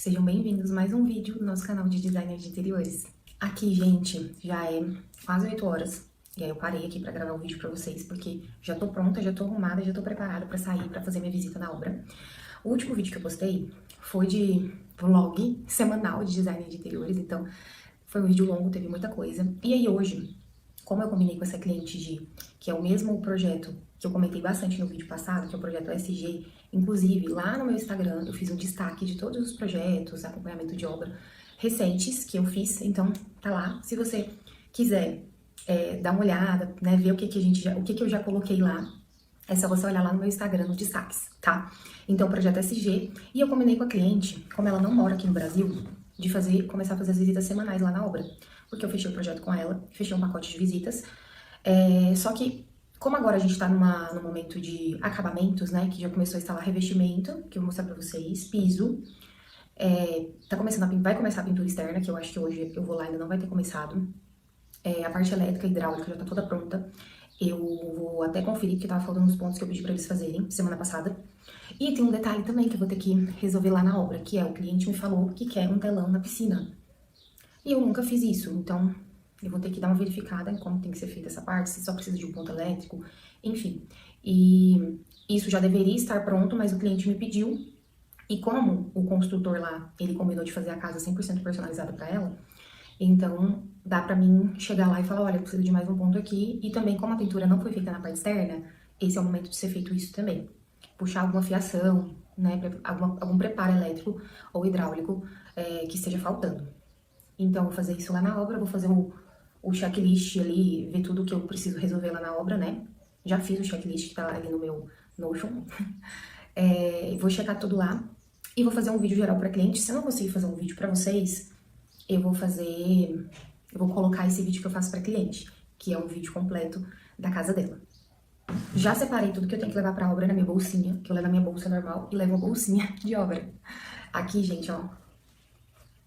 Sejam bem-vindos a mais um vídeo do nosso canal de designer de interiores. Aqui, gente, já é quase 8 horas. E aí eu parei aqui pra gravar o vídeo pra vocês, porque já tô pronta, já tô arrumada, já tô preparada pra sair, pra fazer minha visita na obra. O último vídeo que eu postei foi de vlog semanal de designer de interiores, então foi um vídeo longo, teve muita coisa. E aí hoje, como eu combinei com essa cliente que é o mesmo projeto que eu comentei bastante no vídeo passado, que é o projeto SG, inclusive lá no meu Instagram eu fiz um destaque de todos os projetos, acompanhamento de obra recentes que eu fiz, então tá lá. Se você quiser dar uma olhada, né, ver o que eu já coloquei lá, é só você olhar lá no meu Instagram, nos destaques, tá? Então, o projeto SG, e eu combinei com a cliente, como ela não mora aqui no Brasil, de começar a fazer as visitas semanais lá na obra. Porque eu fechei o projeto com ela, fechei um pacote de visitas. Só que, como agora a gente tá no momento de acabamentos, né, que já começou a instalar revestimento, que eu vou mostrar pra vocês, piso, vai começar a pintura externa, que eu acho que hoje eu vou lá e ainda não vai ter começado. A parte elétrica e hidráulica já tá toda pronta. Eu vou até conferir, porque tava faltando uns pontos que eu pedi pra eles fazerem semana passada. E tem um detalhe também que eu vou ter que resolver lá na obra, que é o cliente me falou que quer um telão na piscina. E eu nunca fiz isso, então eu vou ter que dar uma verificada em como tem que ser feita essa parte, se só precisa de um ponto elétrico, enfim. E isso já deveria estar pronto, mas o cliente me pediu. E como o construtor lá, ele combinou de fazer a casa 100% personalizada pra ela, então dá pra mim chegar lá e falar, olha, preciso de mais um ponto aqui. E também, como a pintura não foi feita na parte externa, esse é o momento de ser feito isso também. Puxar alguma fiação, né, algum preparo elétrico ou hidráulico que esteja faltando. Então, vou fazer isso lá na obra, vou fazer o checklist ali, ver tudo que eu preciso resolver lá na obra, né? Já fiz o checklist que tá ali no meu Notion. Vou checar tudo lá e vou fazer um vídeo geral pra cliente. Se eu não conseguir fazer um vídeo pra vocês, eu vou colocar esse vídeo que eu faço pra cliente, que é um vídeo completo da casa dela. Já separei tudo que eu tenho que levar pra obra na minha bolsinha, que eu levo a minha bolsa normal e levo a bolsinha de obra. Aqui, gente, ó,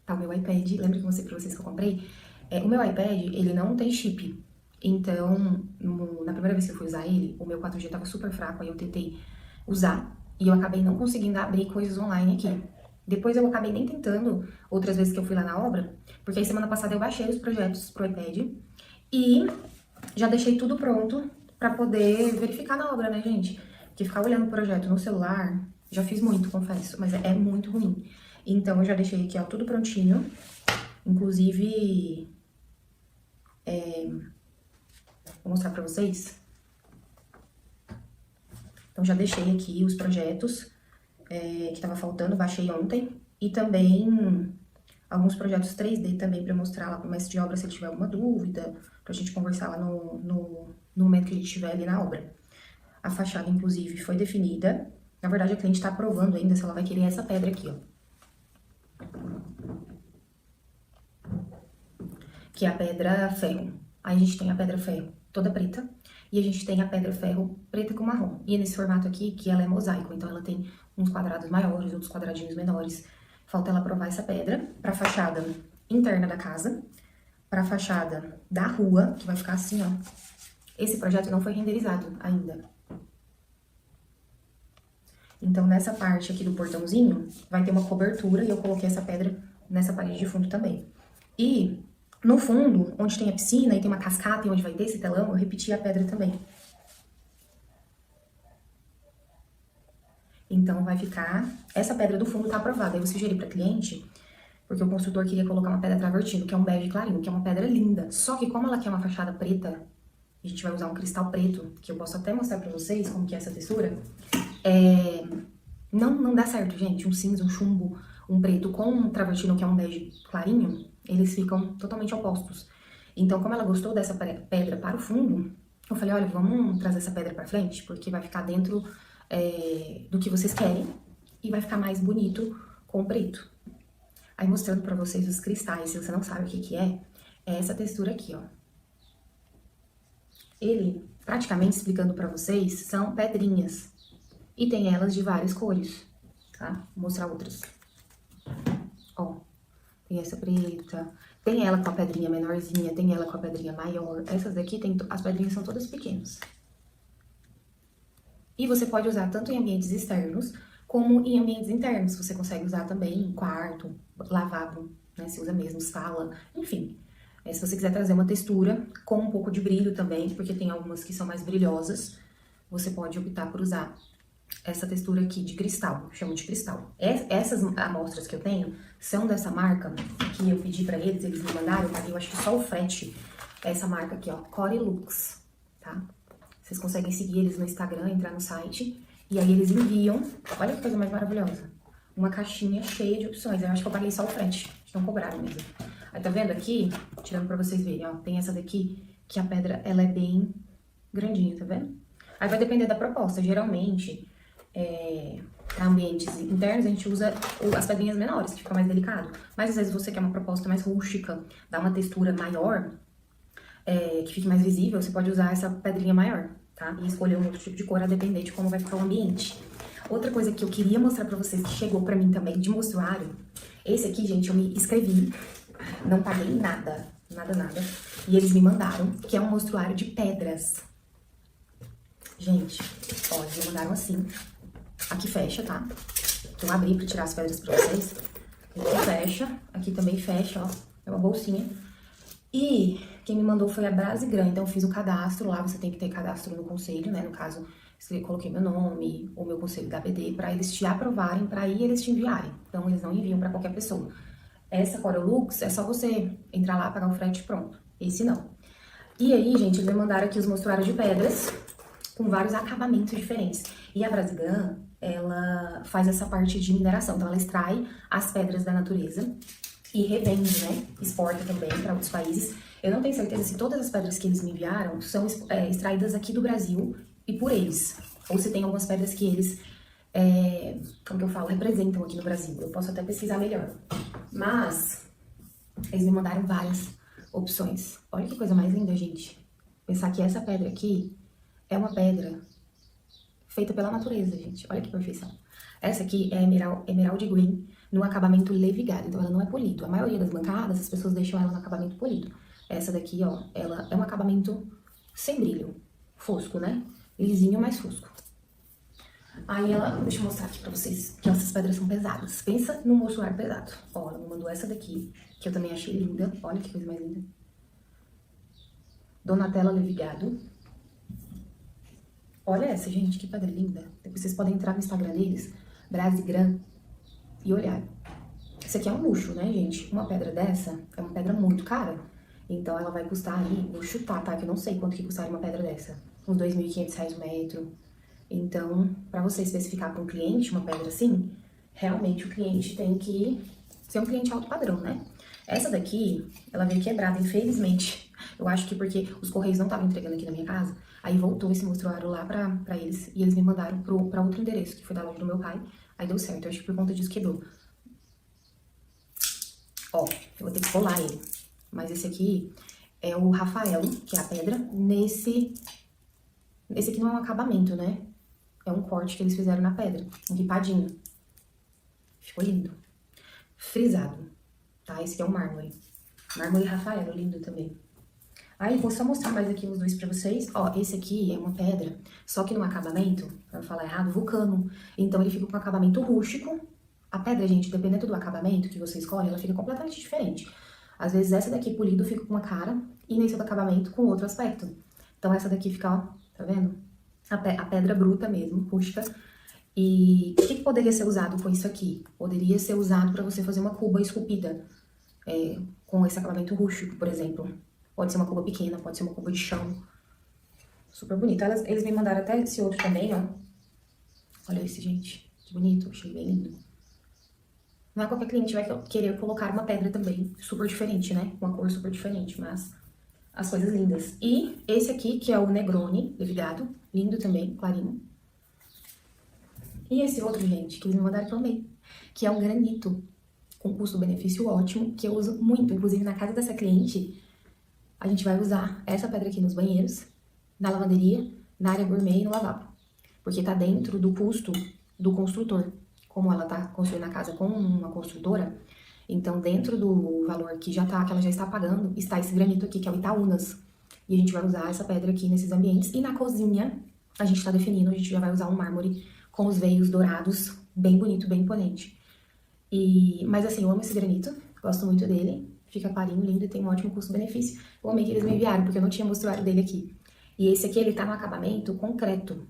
tá o meu iPad. Lembra que eu mostrei pra vocês que eu comprei? O meu iPad, ele não tem chip. Então, na primeira vez que eu fui usar ele, o meu 4G tava super fraco, aí eu tentei usar e eu acabei não conseguindo abrir coisas online aqui. Depois eu acabei nem tentando outras vezes que eu fui lá na obra, porque aí semana passada eu baixei os projetos pro iPad e já deixei tudo pronto pra poder verificar na obra, né, gente? Porque ficar olhando o projeto no celular, já fiz muito, confesso, mas é muito ruim. Então eu já deixei aqui, ó, tudo prontinho. Inclusive, vou mostrar pra vocês. Então já deixei aqui os projetos que tava faltando, baixei ontem. E também alguns projetos 3D também pra mostrar lá pro mestre de obra se ele tiver alguma dúvida, pra gente conversar lá no momento que ele estiver ali na obra. A fachada, inclusive, foi definida. Na verdade, a cliente tá aprovando ainda se ela vai querer essa pedra aqui, ó. Que é a pedra ferro. Aí a gente tem a pedra ferro toda preta e a gente tem a pedra ferro preta com marrom. E é nesse formato aqui que ela é mosaico, então ela tem uns quadrados maiores, outros quadradinhos menores. Falta ela aprovar essa pedra pra fachada interna da casa, pra fachada da rua, que vai ficar assim, ó. Esse projeto não foi renderizado ainda. Então, nessa parte aqui do portãozinho, vai ter uma cobertura e eu coloquei essa pedra nessa parede de fundo também. E no fundo, onde tem a piscina e tem uma cascata e onde vai ter esse telão, eu repeti a pedra também. Então, vai ficar... Essa pedra do fundo tá aprovada. Eu sugeri pra cliente, porque o construtor queria colocar uma pedra travertino, que é um bege clarinho, que é uma pedra linda. Só que como ela quer uma fachada preta, a gente vai usar um cristal preto, que eu posso até mostrar pra vocês como que é essa textura. Não dá certo, gente. Um cinza, um chumbo, um preto com um travertino, que é um bege clarinho, eles ficam totalmente opostos. Então, como ela gostou dessa pedra para o fundo, eu falei, olha, vamos trazer essa pedra pra frente, porque vai ficar dentro do que vocês querem e vai ficar mais bonito com o preto. Aí, mostrando pra vocês os cristais, se você não sabe o que é essa textura aqui, ó. Ele, praticamente explicando pra vocês, são pedrinhas. E tem elas de várias cores, tá? Vou mostrar outras. Ó, tem essa preta, tem ela com a pedrinha menorzinha, tem ela com a pedrinha maior. Essas daqui, as pedrinhas são todas pequenas. E você pode usar tanto em ambientes externos, como em ambientes internos. Você consegue usar também em quarto, lavabo, né? Se usa mesmo, sala, enfim. Se você quiser trazer uma textura com um pouco de brilho também, porque tem algumas que são mais brilhosas, você pode optar por usar essa textura aqui de cristal, chamo de cristal. Essas amostras que eu tenho são dessa marca, que eu pedi pra eles, eles me mandaram, eu acho que só o frete é essa marca aqui, ó, Corelux, tá? Vocês conseguem seguir eles no Instagram, entrar no site, e aí eles enviam, olha que coisa mais maravilhosa, uma caixinha cheia de opções. Eu acho que eu paguei só o frete, não cobraram mesmo. Aí tá vendo aqui, tirando pra vocês verem, ó, tem essa daqui, que a pedra, ela é bem grandinha, tá vendo? Aí vai depender da proposta, geralmente, para ambientes internos a gente usa as pedrinhas menores, que fica mais delicado. Mas às vezes você quer uma proposta mais rústica, dá uma textura maior, que fique mais visível, você pode usar essa pedrinha maior, tá? E escolher um outro tipo de cor a depender de como vai ficar o ambiente. Outra coisa que eu queria mostrar pra vocês, que chegou pra mim também de mostruário, esse aqui, gente, eu me inscrevi, não paguei nada, nada. E eles me mandaram, que é um mostruário de pedras. Gente, ó, eles me mandaram assim. Aqui fecha, tá? Eu abri pra tirar as pedras pra vocês. Aqui fecha, aqui também fecha, ó. É uma bolsinha. E quem me mandou foi a Brasigran, então eu fiz o cadastro lá, você tem que ter cadastro no conselho, né? No caso, eu coloquei meu nome, ou meu conselho da ABD, pra eles te aprovarem, pra aí eles te enviarem. Então eles não enviam pra qualquer pessoa. Essa Corelux é só você entrar lá, pagar o frete e pronto. Esse não. E aí, gente, eles me mandaram aqui os mostruários de pedras, com vários acabamentos diferentes. E a Brasigran, ela faz essa parte de mineração, então ela extrai as pedras da natureza e revende, né? Exporta também para outros países. Eu não tenho certeza se todas as pedras que eles me enviaram são extraídas aqui do Brasil e por eles. Ou se tem algumas pedras que eles, como que eu falo, representam aqui no Brasil. Eu posso até pesquisar melhor. Mas eles me mandaram várias opções. Olha que coisa mais linda, gente. Pensar que essa pedra aqui é uma pedra feita pela natureza, gente. Olha que perfeição. Essa aqui é Emerald Green no acabamento levigado, então ela não é polido. A maioria das bancadas, as pessoas deixam ela no acabamento polido. Essa daqui, ó, ela é um acabamento sem brilho, fosco, né? Lisinho, mas fosco. Aí ela, deixa eu mostrar aqui pra vocês, que essas pedras são pesadas. Pensa num mostruário pesado. Ó, ela me mandou essa daqui, que eu também achei linda. Olha que coisa mais linda. Donatella Levigado. Olha essa, gente, que pedra linda. Depois vocês podem entrar no Instagram deles, Brasigran, e olhar. Isso aqui é um luxo, né, gente? Uma pedra dessa é uma pedra muito cara. Então ela vai custar aí, vou chutar, tá? Que eu não sei quanto que custaria uma pedra dessa. Uns R$2.500 o metro. Então, pra você especificar para um cliente uma pedra assim, realmente o cliente tem que ser um cliente alto padrão, né? Essa daqui, ela veio quebrada, infelizmente. Eu acho que porque os correios não estavam entregando aqui na minha casa, aí voltou esse mostruário lá pra eles, e eles me mandaram pra outro endereço, que foi da loja do meu pai. Aí deu certo, eu acho que por conta disso quebrou. Ó, eu vou ter que colar ele. Mas esse aqui é o Rafael, que é a pedra, Esse aqui não é um acabamento, né? É um corte que eles fizeram na pedra, um ripadinho. Ficou lindo. Frisado, tá? Esse aqui é um mármore. Mármore Rafael, lindo também. Aí, vou só mostrar mais aqui os dois pra vocês. Ó, esse aqui é uma pedra, só que no acabamento, pra não falar errado, vulcano. Então, ele fica com acabamento rústico. A pedra, gente, dependendo do acabamento que você escolhe, ela fica completamente diferente. Às vezes, essa daqui polido fica com uma cara, e nesse outro acabamento com outro aspecto. Então, essa daqui fica, ó, tá vendo? A pedra bruta mesmo, rústica. E o que poderia ser usado com isso aqui? Poderia ser usado pra você fazer uma cuba esculpida. Com esse acabamento rústico, por exemplo. Pode ser uma cuba pequena, pode ser uma cuba de chão. Super bonito. Eles me mandaram até esse outro também, ó. Olha esse, gente. Que bonito, achei bem lindo. Não é qualquer cliente vai querer colocar uma pedra também, super diferente, né? Uma cor super diferente, mas as coisas lindas. E esse aqui, que é o Negroni, levigado, lindo também, clarinho. E esse outro, gente, que eles me mandaram também, que é um granito, com custo-benefício ótimo, que eu uso muito. Inclusive, na casa dessa cliente, a gente vai usar essa pedra aqui nos banheiros, na lavanderia, na área gourmet e no lavabo. Porque tá dentro do custo do construtor. Como ela tá construindo a casa com uma construtora, então dentro do valor que ela já está pagando, está esse granito aqui, que é o Itaúnas. E a gente vai usar essa pedra aqui nesses ambientes. E na cozinha, a gente tá definindo, a gente já vai usar um mármore com os veios dourados, bem bonito, bem imponente. Mas assim, eu amo esse granito, gosto muito dele, fica clarinho, lindo e tem um ótimo custo-benefício. Eu amei que eles me enviaram, porque eu não tinha mostruário dele aqui. E esse aqui, ele tá no acabamento concreto,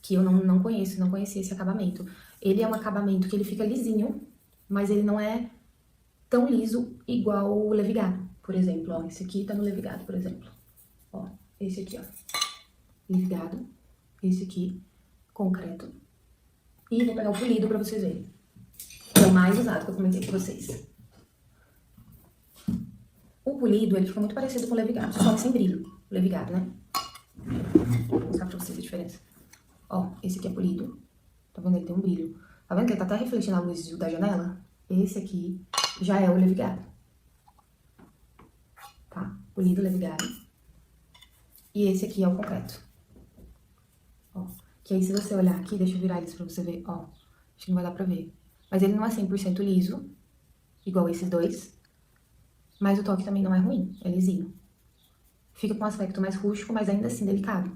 que eu não conheço, não conhecia esse acabamento. Ele é um acabamento que ele fica lisinho, mas ele não é tão liso igual o Levigado, por exemplo, ó. Esse aqui tá no Levigado, por exemplo. Ó, esse aqui, ó. Levigado. Esse aqui, concreto. E vou pegar o polido pra vocês verem. É o mais usado que eu comentei com vocês. O polido, ele fica muito parecido com o Levigado, só que sem brilho. O Levigado, né? Vou mostrar pra vocês a diferença. Ó, esse aqui é polido. Tá vendo? Ele tem um brilho. Tá vendo que ele tá até refletindo a luz da janela? Esse aqui já é o Levigado. Tá? Polido, Levigado. E esse aqui é o concreto. Ó. Que aí se você olhar aqui, deixa eu virar eles pra você ver. Ó. Acho que não vai dar pra ver. Mas ele não é 100% liso. Igual esses dois. Mas o toque também não é ruim. É lisinho. Fica com um aspecto mais rústico, mas ainda assim delicado.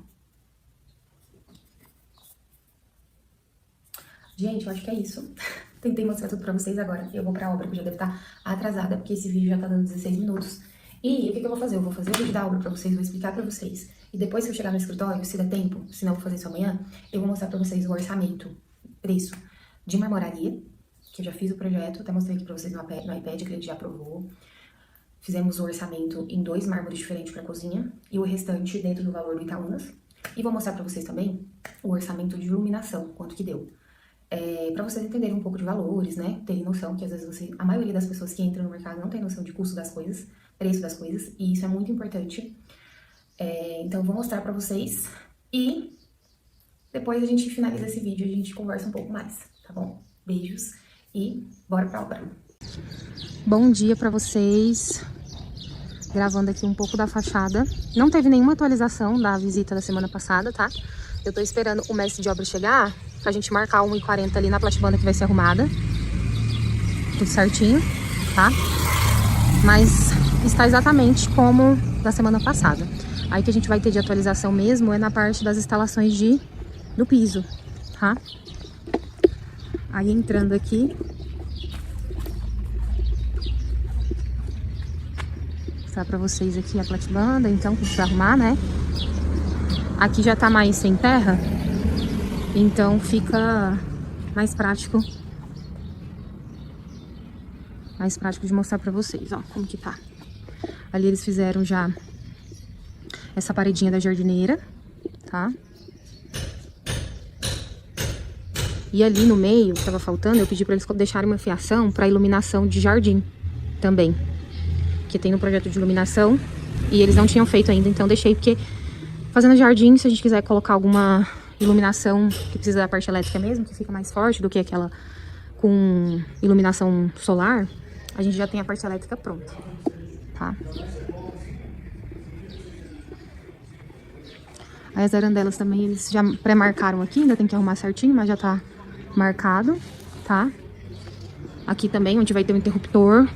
Gente, eu acho que é isso. Tentei mostrar tudo pra vocês agora. Eu vou pra obra, que já deve estar atrasada, porque esse vídeo já tá dando 16 minutos. E o que eu vou fazer? Eu vou fazer o vídeo da obra pra vocês, vou explicar pra vocês. E depois, se eu chegar no escritório, se der tempo, se não eu vou fazer isso amanhã, eu vou mostrar pra vocês o orçamento, preço de marmoraria, que eu já fiz o projeto, até mostrei aqui pra vocês no iPad, que ele já aprovou. Fizemos o orçamento em 2 mármores diferentes pra cozinha, e o restante dentro do valor do Itaúnas. E vou mostrar pra vocês também o orçamento de iluminação, quanto que deu. Pra vocês entenderem um pouco de valores, né? Terem noção que às vezes a maioria das pessoas que entram no mercado não tem noção de custo das coisas, preço das coisas, e isso é muito importante. Então eu vou mostrar pra vocês e depois a gente finaliza esse vídeo e a gente conversa um pouco mais, tá bom? Beijos e bora pra obra. Bom dia pra vocês. Gravando aqui um pouco da fachada. Não teve nenhuma atualização da visita da semana passada, tá? Eu tô esperando o mestre de obra chegar pra gente marcar 1h40 ali na platibanda que vai ser arrumada. Tudo certinho, tá? Mas está exatamente como da semana passada. Aí que a gente vai ter de atualização mesmo é na parte das instalações do piso, tá? Aí entrando aqui, vou mostrar pra vocês aqui a platibanda, então, que a gente vai arrumar, né? Aqui já tá mais sem terra, então fica mais prático de mostrar pra vocês, ó, como que tá. Ali eles fizeram já essa paredinha da jardineira, tá? E ali no meio, que tava faltando, eu pedi pra eles deixarem uma fiação pra iluminação de jardim também. Que tem no projeto de iluminação e eles não tinham feito ainda, então deixei porque fazendo jardim, se a gente quiser colocar alguma iluminação que precisa da parte elétrica mesmo, que fica mais forte do que aquela com iluminação solar, a gente já tem a parte elétrica pronta, tá? Aí as arandelas também, eles já pré-marcaram aqui, ainda tem que arrumar certinho, mas já tá marcado, tá? Aqui também, onde vai ter um interruptor.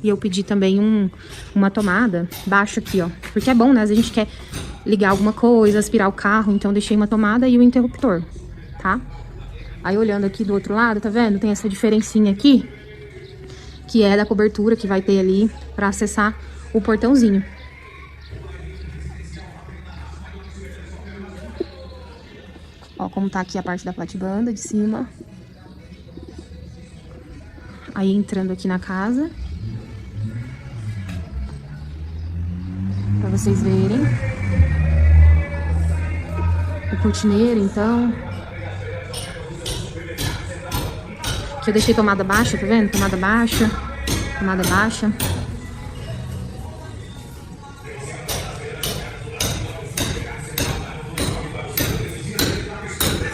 E eu pedi também uma tomada baixa aqui, ó. Porque é bom, né? Às vezes a gente quer ligar alguma coisa, aspirar o carro, então deixei uma tomada e o interruptor, tá? Aí olhando aqui do outro lado, tá vendo? Tem essa diferencinha aqui, que é da cobertura que vai ter ali pra acessar o portãozinho. Ó, como tá aqui a parte da platibanda de cima. Aí entrando aqui na casa, pra vocês verem. O cortineiro, então. Aqui eu deixei tomada baixa, tá vendo? Tomada baixa, tomada baixa.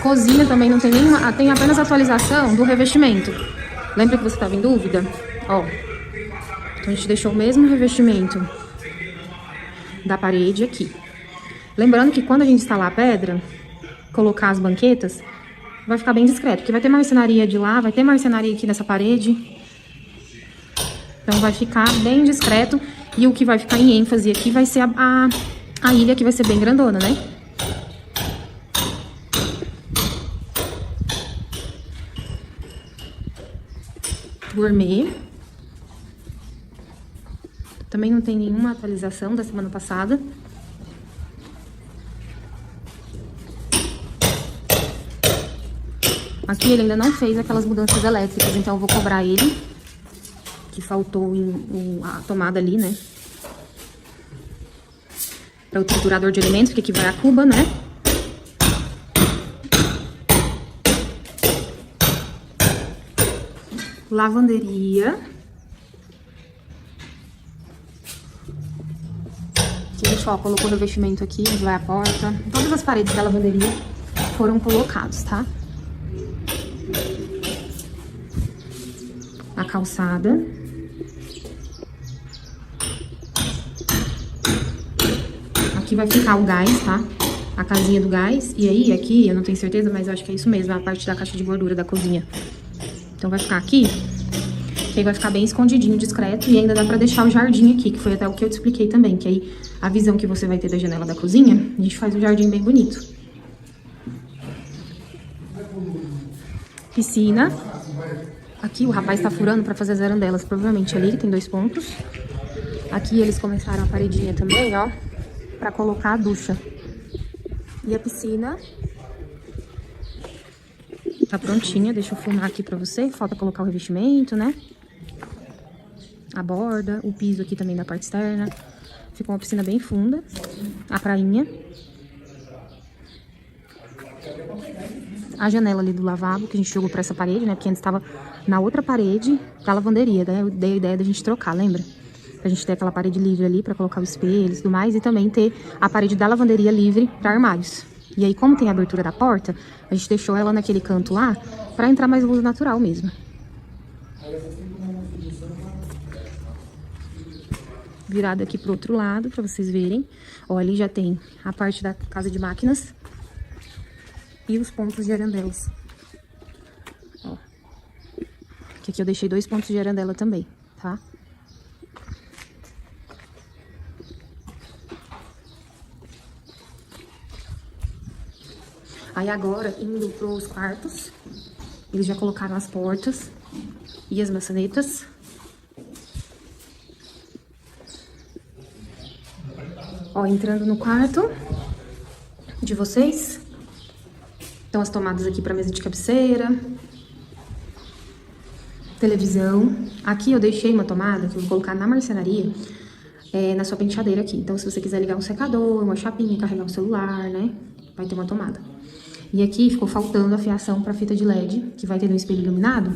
Cozinha também não tem nenhuma, tem apenas atualização do revestimento. Lembra que você estava em dúvida? Ó, então a gente deixou o mesmo revestimento da parede aqui. Lembrando que quando a gente instalar a pedra, colocar as banquetas, vai ficar bem discreto, porque vai ter marcenaria de lá, vai ter marcenaria aqui nessa parede. Então vai ficar bem discreto e o que vai ficar em ênfase aqui vai ser a ilha, que vai ser bem grandona, né? gourmet. Também não tem nenhuma atualização da semana passada. Aqui ele ainda não fez aquelas mudanças elétricas, então eu vou cobrar ele, que faltou a tomada ali, né? Para o triturador de alimentos, porque aqui vai a cuba, né? Lavanderia. Aqui a gente, ó, colocou o revestimento aqui, onde vai a porta. Todas as paredes da lavanderia foram colocados, tá? A calçada. Aqui vai ficar o gás, tá? A casinha do gás. E aí, aqui, eu não tenho certeza, mas eu acho que é isso mesmo, a parte da caixa de gordura da cozinha. Então vai ficar aqui, que aí vai ficar bem escondidinho, discreto. E ainda dá pra deixar o jardim aqui, que foi até o que eu te expliquei também. Que aí, a visão que você vai ter da janela da cozinha, a gente faz um jardim bem bonito. Piscina. Aqui o rapaz tá furando pra fazer as arandelas, provavelmente ali, que tem 2 pontos. Aqui eles começaram a paredinha também, ó, pra colocar a ducha. E a piscina tá prontinha, deixa eu filmar aqui pra você. Falta colocar o revestimento, né? A borda, o piso aqui também da parte externa. Ficou uma piscina bem funda. A prainha. A janela ali do lavabo, que a gente jogou pra essa parede, né? Porque antes tava na outra parede da lavanderia, né? Eu dei a ideia da gente trocar, lembra? Pra gente ter aquela parede livre ali pra colocar o espelho e tudo mais. E também ter a parede da lavanderia livre pra armários. E aí, como tem a abertura da porta, a gente deixou ela naquele canto lá pra entrar mais luz natural mesmo. Virada aqui pro outro lado, pra vocês verem. Ó, ali já tem a parte da casa de máquinas e os pontos de arandelas. Ó. Que aqui eu deixei 2 pontos de arandela também, tá? Aí agora, indo pros quartos, eles já colocaram as portas e as maçanetas. Ó, entrando no quarto de vocês. Então, as tomadas aqui pra mesa de cabeceira. Televisão. Aqui eu deixei uma tomada que eu vou colocar na marcenaria, na sua penteadeira aqui. Então, se você quiser ligar um secador, uma chapinha, carregar o celular, né? Vai ter uma tomada. E aqui ficou faltando a fiação pra fita de LED, que vai ter no espelho iluminado,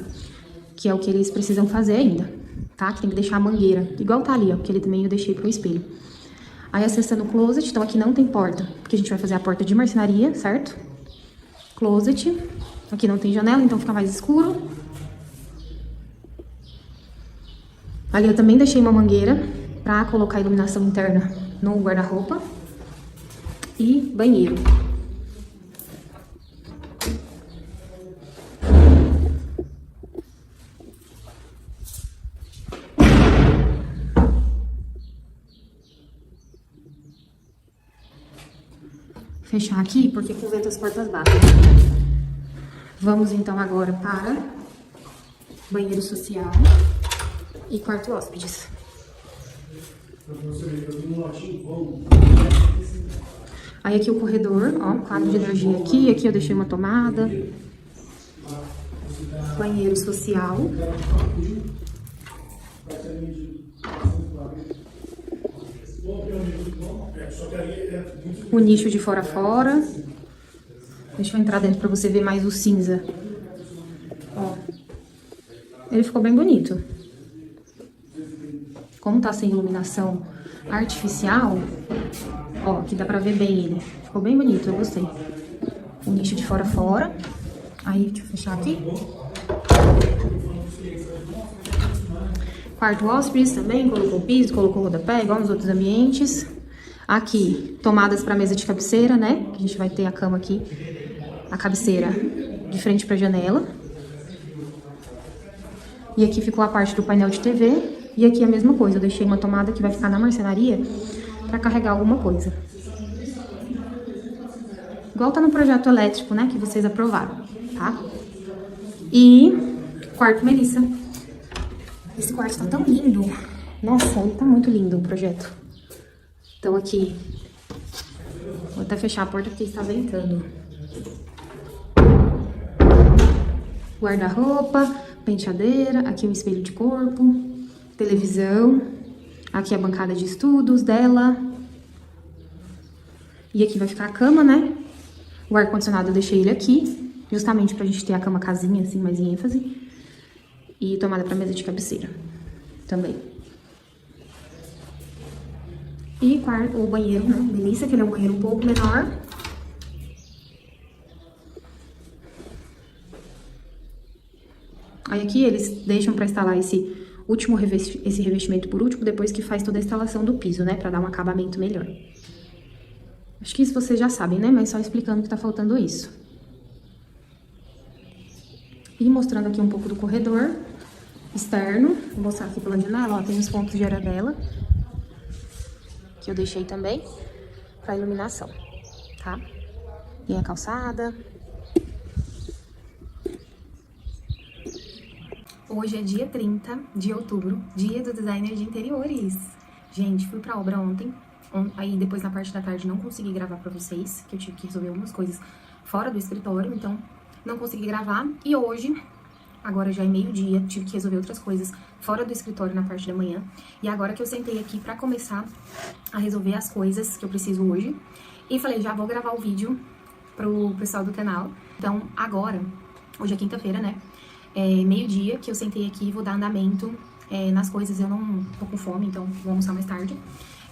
que é o que eles precisam fazer ainda, tá? Que tem que deixar a mangueira, igual tá ali, ó, porque ele também eu deixei pro espelho. Aí acessando o closet, então aqui não tem porta, porque a gente vai fazer a porta de marcenaria, certo? Closet. Aqui não tem janela, então fica mais escuro. Ali eu também deixei uma mangueira pra colocar a iluminação interna no guarda-roupa. E banheiro. Fechar aqui, porque com o vento as portas batem. Vamos então agora para banheiro social e quarto hóspedes. Aí aqui o corredor, ó, quadro de energia aqui. Aqui eu deixei uma tomada. Banheiro social. O nicho de fora a fora. Deixa eu entrar dentro pra você ver mais o cinza. Ó. Ele ficou bem bonito. Como tá sem iluminação artificial, ó, aqui dá pra ver bem ele. Ficou bem bonito, eu gostei. O nicho de fora a fora. Aí, deixa eu fechar aqui. Quarto hóspedes também, colocou piso, colocou rodapé, igual nos outros ambientes. Aqui, tomadas para mesa de cabeceira, né? Que a gente vai ter a cama aqui, a cabeceira de frente para a janela. E aqui ficou a parte do painel de TV. E aqui a mesma coisa, eu deixei uma tomada que vai ficar na marcenaria para carregar alguma coisa. Igual tá no projeto elétrico, né? Que vocês aprovaram, tá? E quarto Melissa. Esse quarto tá tão lindo. Nossa, ele tá muito lindo, o projeto. Então aqui, vou até fechar a porta porque está ventando. Guarda-roupa, penteadeira, aqui um espelho de corpo, televisão, aqui a bancada de estudos dela. E aqui vai ficar a cama, né? O ar-condicionado eu deixei ele aqui, justamente pra gente ter a cama casinha, assim, mais em ênfase. E tomada pra mesa de cabeceira também. E o banheiro, né? Delícia, que ele é um banheiro um pouco menor. Aí aqui eles deixam pra instalar esse revestimento por último, depois que faz toda a instalação do piso, né? Pra dar um acabamento melhor. Acho que isso vocês já sabem, né? Mas só explicando que tá faltando isso. E mostrando aqui um pouco do corredor externo. Vou mostrar aqui pela janela, ó, tem os pontos de aranela que eu deixei também pra iluminação, tá? E a calçada. Hoje é dia 30 de outubro, dia do designer de interiores. Gente, fui pra obra ontem. Aí depois na parte da tarde não consegui gravar pra vocês, que eu tive que resolver algumas coisas fora do escritório, então não consegui gravar. E hoje, agora já é meio-dia, tive que resolver outras coisas fora do escritório na parte da manhã. E agora que eu sentei aqui pra começar a resolver as coisas que eu preciso hoje. E falei, já vou gravar o vídeo pro pessoal do canal. Então agora, hoje é quinta-feira, né? É meio-dia que eu sentei aqui e vou dar andamento nas coisas. Eu não tô com fome, então vou almoçar mais tarde.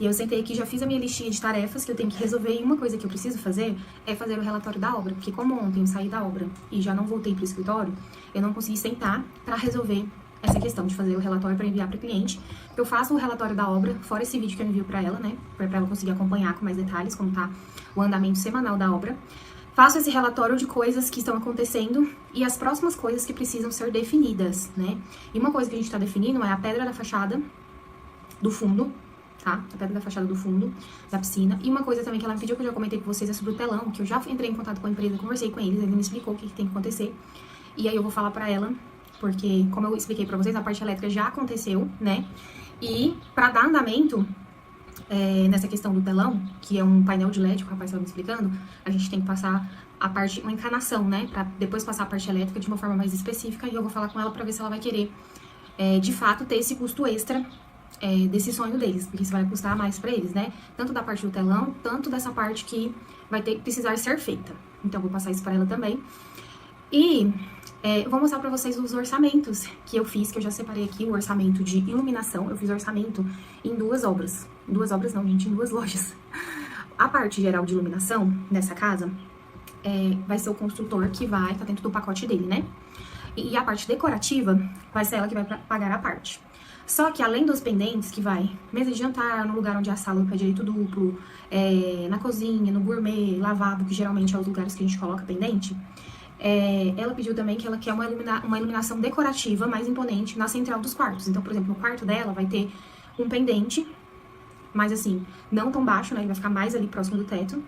E eu sentei aqui, já fiz a minha listinha de tarefas que eu tenho que resolver. E uma coisa que eu preciso fazer é fazer o relatório da obra. Porque como ontem eu saí da obra e já não voltei pro escritório, eu não consegui sentar pra resolver essa questão de fazer o relatório pra enviar pro cliente. Eu faço o relatório da obra, fora esse vídeo que eu envio pra ela, né? Pra ela conseguir acompanhar com mais detalhes como tá o andamento semanal da obra. Faço esse relatório de coisas que estão acontecendo e as próximas coisas que precisam ser definidas, né? E uma coisa que a gente tá definindo é a pedra da fachada do fundo, tá? A pedra da fachada do fundo da piscina. E uma coisa também que ela me pediu, que eu já comentei com vocês, é sobre o telão, que eu já entrei em contato com a empresa, conversei com eles, ele me explicou o que tem que acontecer. E aí eu vou falar pra ela, porque como eu expliquei pra vocês, a parte elétrica já aconteceu, né? E pra dar andamento nessa questão do telão, que é um painel de LED, que o rapaz estava me explicando, a gente tem que passar uma encanação, né? Pra depois passar a parte elétrica de uma forma mais específica. E eu vou falar com ela pra ver se ela vai querer, de fato, ter esse custo extra desse sonho deles, porque isso vai custar mais pra eles, né? Tanto da parte do telão, tanto dessa parte que vai precisar ser feita. Então, vou passar isso pra ela também. E eu vou mostrar pra vocês os orçamentos que eu fiz, que eu já separei aqui, o orçamento de iluminação. Eu fiz orçamento em 2 obras. 2 obras não, gente, em 2 lojas. A parte geral de iluminação nessa casa vai ser o construtor que vai estar dentro do pacote dele, né? E a parte decorativa vai ser ela que vai pagar a parte. Só que além dos pendentes, que vai mesa de jantar, no lugar onde é a sala do pé direito duplo, na cozinha, no gourmet, lavabo, que geralmente é os lugares que a gente coloca pendente, ela pediu também que ela quer uma iluminação decorativa mais imponente na central dos quartos. Então, por exemplo, no quarto dela vai ter um pendente, mas assim, não tão baixo, né? Ele vai ficar mais ali próximo do teto.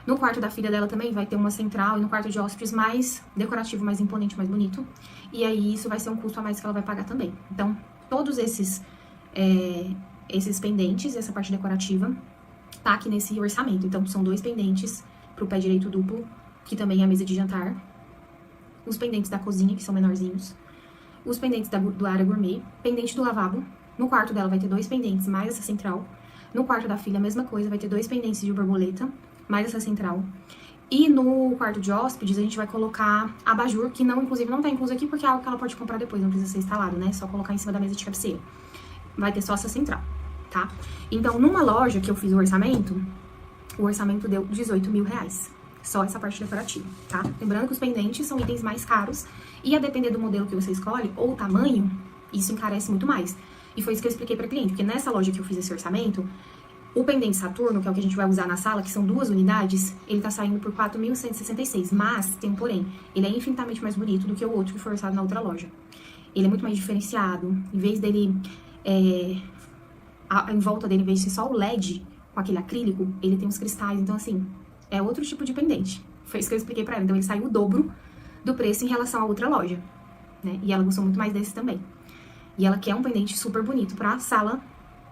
No quarto da filha dela também vai ter uma central, e no quarto de hóspedes mais decorativo, mais imponente, mais bonito. E aí isso vai ser um custo a mais que ela vai pagar também. Então, todos esses pendentes, essa parte decorativa, tá aqui nesse orçamento. Então, são 2 pendentes pro pé direito duplo, que também é a mesa de jantar. Os pendentes da cozinha, que são menorzinhos. Os pendentes do área gourmet. Pendente do lavabo. No quarto dela vai ter 2 pendentes, mais essa central. No quarto da filha, a mesma coisa, vai ter 2 pendentes de borboleta, mais essa central. E no quarto de hóspedes, a gente vai colocar abajur, que inclusive não tá incluso aqui, porque é algo que ela pode comprar depois, não precisa ser instalado, né? É só colocar em cima da mesa de cabeceira. Vai ter só essa central, tá? Então, numa loja que eu fiz o orçamento deu 18 mil reais. Só essa parte decorativa, tá? Lembrando que os pendentes são itens mais caros, e a depender do modelo que você escolhe, ou o tamanho, isso encarece muito mais. E foi isso que eu expliquei pra cliente, porque nessa loja que eu fiz esse orçamento, o pendente Saturno, que é o que a gente vai usar na sala, que são 2 unidades, ele tá saindo por 4.166, mas, tem um porém, ele é infinitamente mais bonito do que o outro que foi orçado na outra loja. Ele é muito mais diferenciado, em vez dele, em volta dele, em vez de ser só o LED, com aquele acrílico, ele tem os cristais, então assim, é outro tipo de pendente. Foi isso que eu expliquei pra ela, então ele saiu o dobro do preço em relação à outra loja, né? E ela gostou muito mais desse também. E ela quer um pendente super bonito pra sala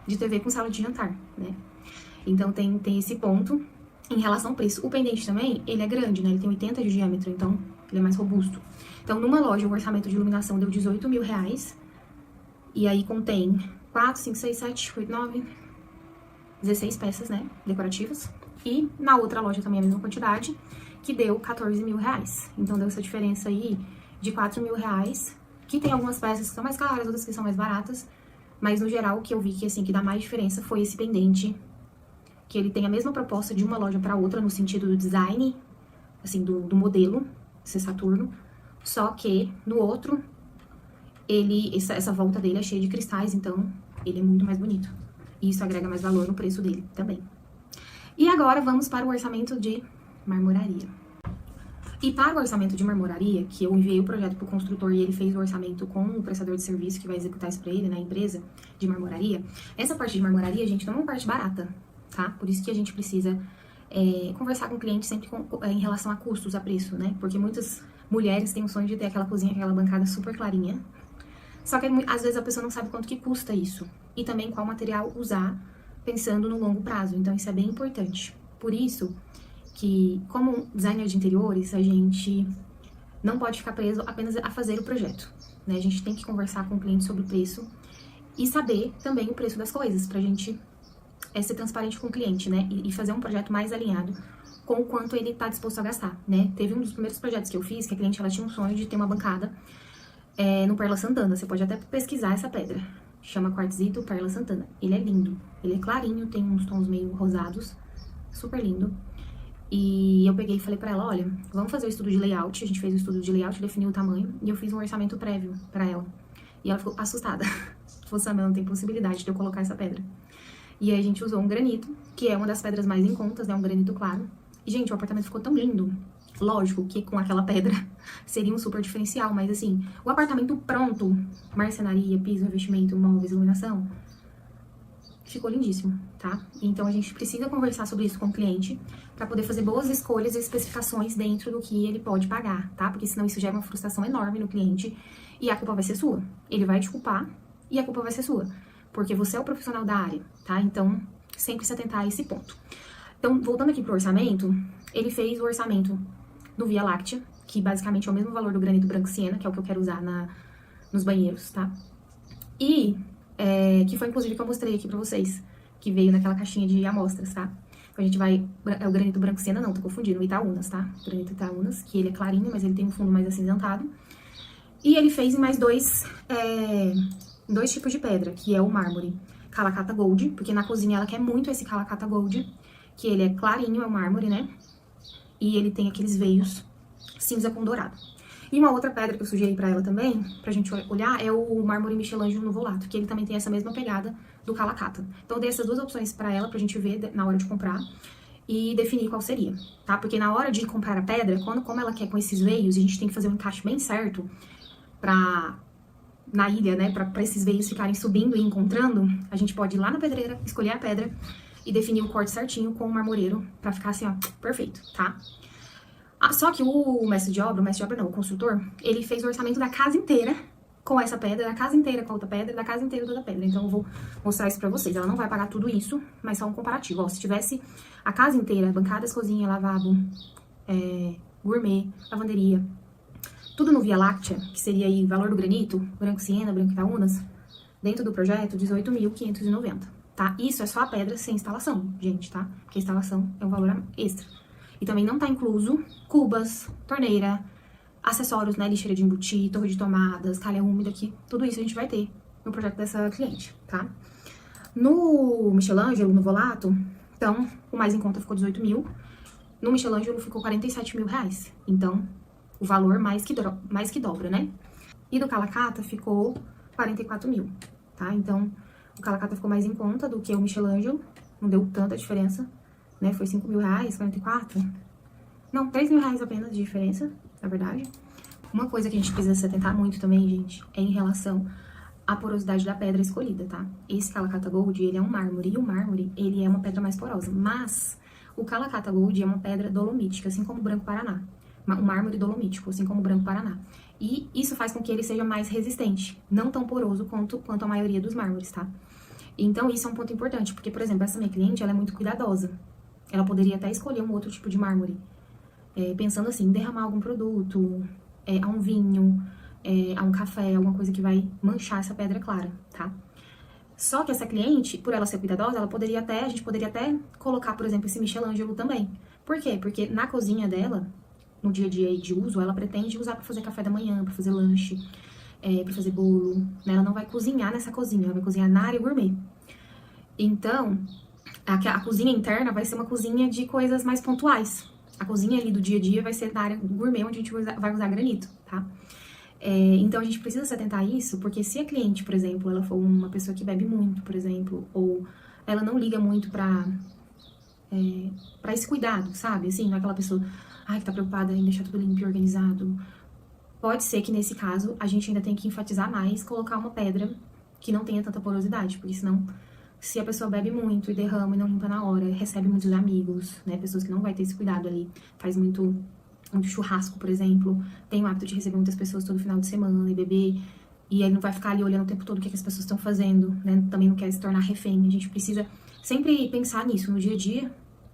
de TV com sala de jantar, né? Então tem esse ponto. Em relação ao preço, o pendente também, ele é grande, né? Ele tem 80 de diâmetro, então ele é mais robusto. Então, numa loja, o orçamento de iluminação deu 18 mil reais. E aí contém 4, 5, 6, 7, 8, 9, 16 peças, né? Decorativas. E na outra loja também a mesma quantidade, que deu 14 mil reais. Então deu essa diferença aí de 4 mil reais, que tem algumas peças que são mais caras, outras que são mais baratas. Mas no geral, o que eu vi que, assim, que dá mais diferença foi esse pendente, que ele tem a mesma proposta de uma loja para outra, no sentido do design, assim, do modelo, esse Saturno, só que no outro, essa volta dele é cheia de cristais, então ele é muito mais bonito. E isso agrega mais valor no preço dele também. E agora vamos para o orçamento de marmoraria. E para o orçamento de marmoraria, que eu enviei o projeto para o construtor e ele fez o orçamento com o prestador de serviço que vai executar isso para ele, na empresa de marmoraria, essa parte de marmoraria, gente, não é uma parte barata, tá? Por isso que a gente precisa conversar com o cliente sempre em relação a custos, a preço, né? Porque muitas mulheres têm o sonho de ter aquela cozinha, aquela bancada super clarinha. Só que às vezes a pessoa não sabe quanto que custa isso. E também qual material usar, pensando no longo prazo. Então isso é bem importante. Por isso que, como designer de interiores, a gente não pode ficar preso apenas a fazer o projeto, né? A gente tem que conversar com o cliente sobre o preço e saber também o preço das coisas, pra gente ser transparente com o cliente, né? E fazer um projeto mais alinhado com o quanto ele tá disposto a gastar, né? Teve um dos primeiros projetos que eu fiz, que a cliente, ela tinha um sonho de ter uma bancada no Perla Santana. Você pode até pesquisar essa pedra. Chama Quartzito Perla Santana. Ele é lindo. Ele é clarinho, tem uns tons meio rosados. Super lindo. E eu peguei e falei pra ela, olha, vamos fazer o estudo de layout. A gente fez o estudo de layout, definiu o tamanho. E eu fiz um orçamento prévio pra ela. E ela ficou assustada. Falou, Samela, não tem possibilidade de eu colocar essa pedra. E aí a gente usou um granito, que é uma das pedras mais em contas, né? Um granito claro. E, gente, o apartamento ficou tão lindo. Lógico que com aquela pedra seria um super diferencial, mas assim, o apartamento pronto, marcenaria, piso, revestimento, móveis, iluminação, ficou lindíssimo, tá? Então a gente precisa conversar sobre isso com o cliente para poder fazer boas escolhas e especificações dentro do que ele pode pagar, tá? Porque senão isso gera uma frustração enorme no cliente e a culpa vai ser sua. Ele vai te culpar e a culpa vai ser sua, porque você é o profissional da área, tá? Então, sempre se atentar a esse ponto. Então, voltando aqui pro orçamento, ele fez o orçamento no Via Láctea, que basicamente é o mesmo valor do granito branco siena, que é o que eu quero usar nos banheiros, tá? E que foi inclusive que eu mostrei aqui pra vocês, que veio naquela caixinha de amostras, tá? Então a gente vai... É o granito branco siena, não, tô confundindo, o Itaúnas, tá? O granito Itaúnas, que ele é clarinho, mas ele tem um fundo mais acinzentado. E ele fez em mais dois tipos de pedra, que é o mármore Calacata Gold, porque na cozinha ela quer muito esse Calacata Gold, que ele é clarinho, é um mármore, né? E ele tem aqueles veios cinza com dourado. E uma outra pedra que eu sugeri pra ela também, pra gente olhar, é o mármore Michelangelo Nuvolato, que ele também tem essa mesma pegada do Calacata. Então eu dei essas duas opções pra ela, pra gente ver na hora de comprar e definir qual seria, tá? Porque na hora de comprar a pedra, como ela quer com esses veios, a gente tem que fazer um encaixe bem certo na ilha, né? Pra esses veios ficarem subindo e encontrando, a gente pode ir lá na pedreira, escolher a pedra e definir o corte certinho com o marmoreiro pra ficar assim, ó, perfeito, tá? Só que o mestre de obra não, o construtor, ele fez o orçamento da casa inteira com essa pedra, da casa inteira com a outra pedra, da casa inteira com outra pedra. Então eu vou mostrar isso pra vocês. Ela não vai pagar tudo isso, mas só um comparativo. Ó, se tivesse a casa inteira, bancadas, cozinha, lavabo, gourmet, lavanderia, tudo no Via Láctea, que seria aí o valor do granito, branco siena, branco Itaúnas, dentro do projeto, 18.590, tá? Isso é só a pedra sem instalação, gente, tá? Porque a instalação é um valor extra. E também não tá incluso cubas, torneira, acessórios, né, lixeira de embutir, torre de tomadas, calha úmida aqui. Tudo isso a gente vai ter no projeto dessa cliente, tá? No Michelangelo, no Volato, então, o mais em conta ficou 18 mil. No Michelangelo ficou 47 mil reais. Então, o valor mais que dobra, né? E do Calacata ficou 44 mil, tá? Então, o Calacata ficou mais em conta do que o Michelangelo. Não deu tanta diferença, né? Foi 5 mil reais, 44. Não, 3 mil reais apenas de diferença, na verdade. Uma coisa que a gente precisa se atentar muito também, gente, é em relação à porosidade da pedra escolhida, tá? Esse Calacata Gold, ele é um mármore, e o mármore, ele é uma pedra mais porosa. Mas o Calacata Gold é uma pedra dolomítica, assim como o Branco Paraná. um mármore dolomítico, assim como o branco Paraná. E isso faz com que ele seja mais resistente, não tão poroso quanto a maioria dos mármores, tá? Então isso é um ponto importante, porque, por exemplo, essa minha cliente, ela é muito cuidadosa. Ela poderia até escolher um outro tipo de mármore, pensando assim, em derramar algum produto, a um vinho, a um café, alguma coisa que vai manchar essa pedra clara, tá? Só que essa cliente, por ela ser cuidadosa, a gente poderia até colocar, por exemplo, esse Michelangelo também. Por quê? Porque na cozinha dela, no dia a dia de uso, ela pretende usar para fazer café da manhã, para fazer lanche, para fazer bolo, né? Ela não vai cozinhar nessa cozinha, ela vai cozinhar na área gourmet. Então, a cozinha interna vai ser uma cozinha de coisas mais pontuais. A cozinha ali do dia a dia vai ser na área gourmet, onde a gente vai usar granito, tá? Então a gente precisa se atentar a isso, porque se a cliente, por exemplo, ela for uma pessoa que bebe muito, por exemplo, ou ela não liga muito pra esse cuidado, sabe? Assim, não é aquela pessoa, que tá preocupada em deixar tudo limpo e organizado. Pode ser que nesse caso a gente ainda tenha que enfatizar mais, colocar uma pedra que não tenha tanta porosidade, porque senão, se a pessoa bebe muito e derrama e não limpa na hora, recebe muitos amigos, né? Pessoas que não vai ter esse cuidado ali, faz muito churrasco, por exemplo, tem o hábito de receber muitas pessoas todo final de semana e beber, e aí não vai ficar ali olhando o tempo todo o que as pessoas estão fazendo, né? Também não quer se tornar refém. A gente precisa sempre pensar nisso, no dia a dia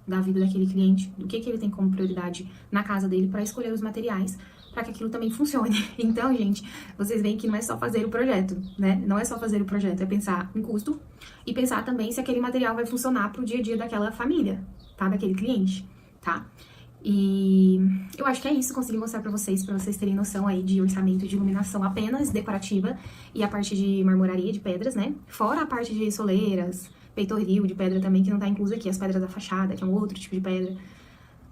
da vida daquele cliente, do que ele tem como prioridade na casa dele para escolher os materiais, para que aquilo também funcione. Então, gente, vocês veem que não é só fazer o projeto, né? Não é só fazer o projeto, é pensar em custo e pensar também se aquele material vai funcionar pro dia a dia daquela família, tá? Daquele cliente, tá? E eu acho que é isso, consegui mostrar pra vocês terem noção aí de orçamento de iluminação apenas decorativa e a parte de marmoraria, de pedras, né? Fora a parte de soleiras, peitoril de pedra também, que não tá inclusa aqui, as pedras da fachada, que é um outro tipo de pedra.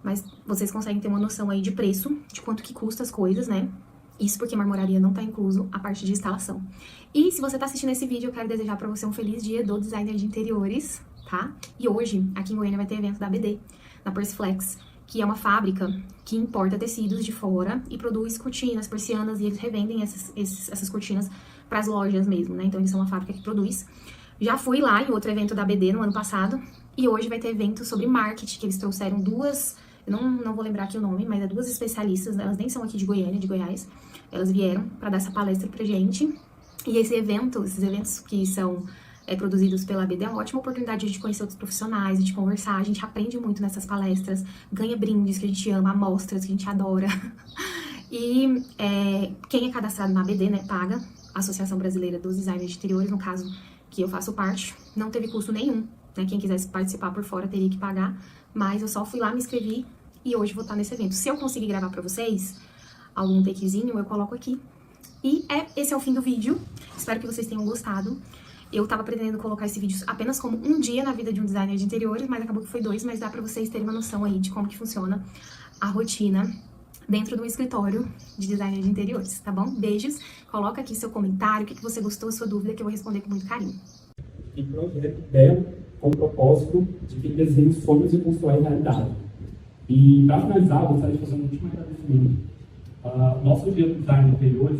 Mas vocês conseguem ter uma noção aí de preço, de quanto que custa as coisas, né? Isso porque marmoraria não tá incluso a parte de instalação. E se você tá assistindo esse vídeo, eu quero desejar pra você um feliz dia do designer de interiores, tá? E hoje, aqui em Goiânia, vai ter evento da ABD, na Persflex, que é uma fábrica que importa tecidos de fora e produz cortinas, persianas, e eles revendem essas cortinas para as lojas mesmo, né? Então eles são uma fábrica que produz. Já fui lá em outro evento da ABD no ano passado, e hoje vai ter evento sobre marketing, que eles trouxeram duas, eu não vou lembrar aqui o nome, mas é duas especialistas, elas nem são aqui de Goiânia, de Goiás, elas vieram para dar essa palestra pra gente. E esses eventos que são produzidos pela ABD, é uma ótima oportunidade de a gente conhecer outros profissionais, de conversar, a gente aprende muito nessas palestras, ganha brindes que a gente ama, amostras que a gente adora. E quem é cadastrado na ABD, né, paga, a Associação Brasileira dos Designers de Interiores, no caso que eu faço parte, não teve custo nenhum, né, quem quisesse participar por fora teria que pagar, mas eu só fui lá, me inscrevi e hoje vou estar nesse evento. Se eu conseguir gravar pra vocês algum takezinho, eu coloco aqui. E esse é o fim do vídeo, espero que vocês tenham gostado. Eu tava pretendendo colocar esse vídeo apenas como um dia na vida de um designer de interiores, mas acabou que foi 2, mas dá pra vocês terem uma noção aí de como que funciona a rotina dentro do escritório de designer de interiores, tá bom? Beijos, coloca aqui seu comentário, o que você gostou, sua dúvida, que eu vou responder com muito carinho. E projeto belo com o propósito de que desenhe sonhos e constrói realidade. E para finalizar, eu gostaria de fazer um último agradecimento. Nosso dia do design de interiores